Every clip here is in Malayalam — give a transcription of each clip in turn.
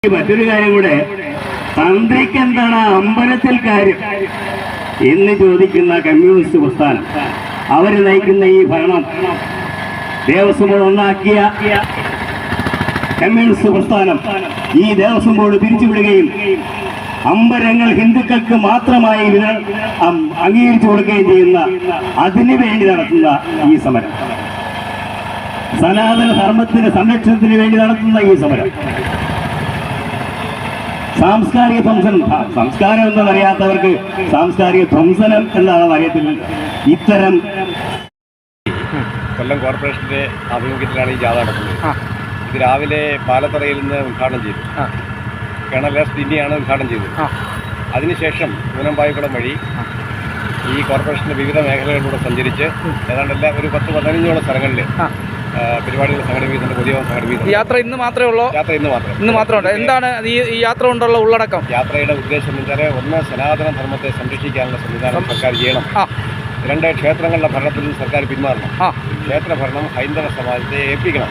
മറ്റൊരു കാര്യം കൂടെ, തന്ത്രിക്ക് എന്താണ് അമ്പലത്തിൽ കാര്യം എന്ന് ചോദിക്കുന്ന കമ്മ്യൂണിസ്റ്റ് പ്രസ്ഥാനം, അവർ നയിക്കുന്ന ഈ ഭരണം, ദേവസ്വം ബോർഡ് ഉണ്ടാക്കിയ കമ്മ്യൂണിസ്റ്റ് പ്രസ്ഥാനം ഈ ദേവസ്വം ബോർഡ് പിരിച്ചുവിടുകയും അമ്പലങ്ങൾ ഹിന്ദുക്കൾക്ക് മാത്രമായി അംഗീകരിച്ചു കൊടുക്കുകയും ചെയ്യുന്ന, അതിനു വേണ്ടി നടത്തുന്ന ഈ സമരം, സനാതന ധർമ്മത്തിന് സംരക്ഷണത്തിന് വേണ്ടി നടത്തുന്ന ഈ സമരം, സാംസ്കാരിക ധ്വംസനം, സംസ്കാരം എന്നൊന്നും അറിയാത്തവർക്ക് സാംസ്കാരിക ധ്വംസനം എന്നാണ് അറിയത്തില്ല. ഇത്തരം കൊല്ലം കോർപ്പറേഷന്റെ ആഭിമുഖ്യത്തിലാണ് ഈ ജാഥ നടക്കുന്നത്. ഇത് രാവിലെ പാലത്തറയിൽ നിന്ന് ഉദ്ഘാടനം ചെയ്തു. കേണൽ എസ് ദിന്നിയാണ് ഉദ്ഘാടനം ചെയ്തത്. അതിനുശേഷം പൂനമ്പായിക്കുളം വഴി ഈ കോർപ്പറേഷന്റെ വിവിധ മേഖലകളിലൂടെ സഞ്ചരിച്ച് ഏതാണ്ട് ഒരു 10-15 സ്ഥലങ്ങളിൽ പരിപാടികൾ സംഘടിപ്പിക്കുന്നുണ്ട്. പൊതുയോഗം സംഘടിപ്പിക്കുന്നു. യാത്ര ഇന്ന് മാത്രമേ ഉള്ളൂ? യാത്ര ഇന്ന് മാത്രം. എന്താണ് ഈ യാത്ര കൊണ്ടുള്ള ഉള്ളടക്കം? യാത്രയുടെ ഉദ്ദേശം എന്ന് വെച്ചാൽ, ഒന്ന്, സനാതന ധർമ്മത്തെ സംരക്ഷിക്കാനുള്ള സംവിധാനം സർക്കാർ ചെയ്യണം. 2, ക്ഷേത്രങ്ങളുടെ ഭരണത്തിൽ നിന്ന് സർക്കാർ പിന്മാറണം. ക്ഷേത്രഭരണം ഹൈന്ദവ സമാജത്തെ ഏൽപ്പിക്കണം.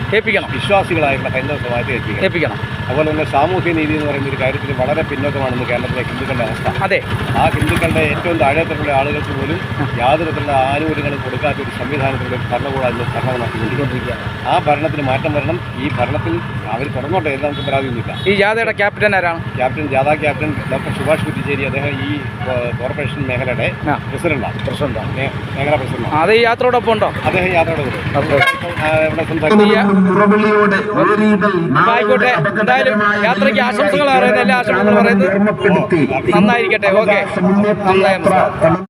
വിശ്വാസികളായിട്ടുള്ള ഹൈന്ദവ സമാജത്തെ ഏൽപ്പിക്കണം. അതുപോലെ തന്നെ സാമൂഹ്യ നീതി എന്ന് പറയുന്ന ഒരു കാര്യത്തിൽ വളരെ പിന്നോക്കമാണെന്ന് കേരളത്തിലെ ഹിന്ദുക്കളുടെ അവസ്ഥ. അതെ, ആ ഹിന്ദുക്കളുടെ ഏറ്റവും താഴെത്തട്ടിലുള്ള ആളുകൾക്ക് പോലും യാതൊരു തരത്തിലുള്ള ആനുകൂല്യങ്ങളും കൊടുക്കാത്ത ഒരു സംവിധാനത്തിലൂടെ ഭരണകൂടം ഭരണം നടത്തിക്കൊണ്ടിരിക്കുകയാണ്. ആ ഭരണത്തിന് മാറ്റം വരണം. ഈ ഭരണത്തിൽ അവർ തുടർന്നോട്ടെ, നമുക്ക് പരാതിയൊന്നുമില്ല. ഈ ജാഥയുടെ ക്യാപ്റ്റൻ ആരാണ്? ജാഥാ ക്യാപ്റ്റൻ ഡോക്ടർ സുഭാഷ് കുറ്റിശ്ശേരി. അദ്ദേഹം ഈ കോർപ്പറേഷൻ മേഖലയുടെ പ്രസിഡന്റാണ്. മേഖലാ പ്രസിഡന്റ്. അത് ഈ യാത്രയോടൊപ്പം ഉണ്ടോ? അദ്ദേഹം യാത്രയോടെ ആയിക്കോട്ടെ. എന്തായാലും യാത്രയ്ക്ക് ആശംസകൾ പറയുന്നത്, എല്ലാ ആശംസകളും പറയുന്നത് നന്നായിരിക്കട്ടെ. ഓക്കെ, നന്നായി.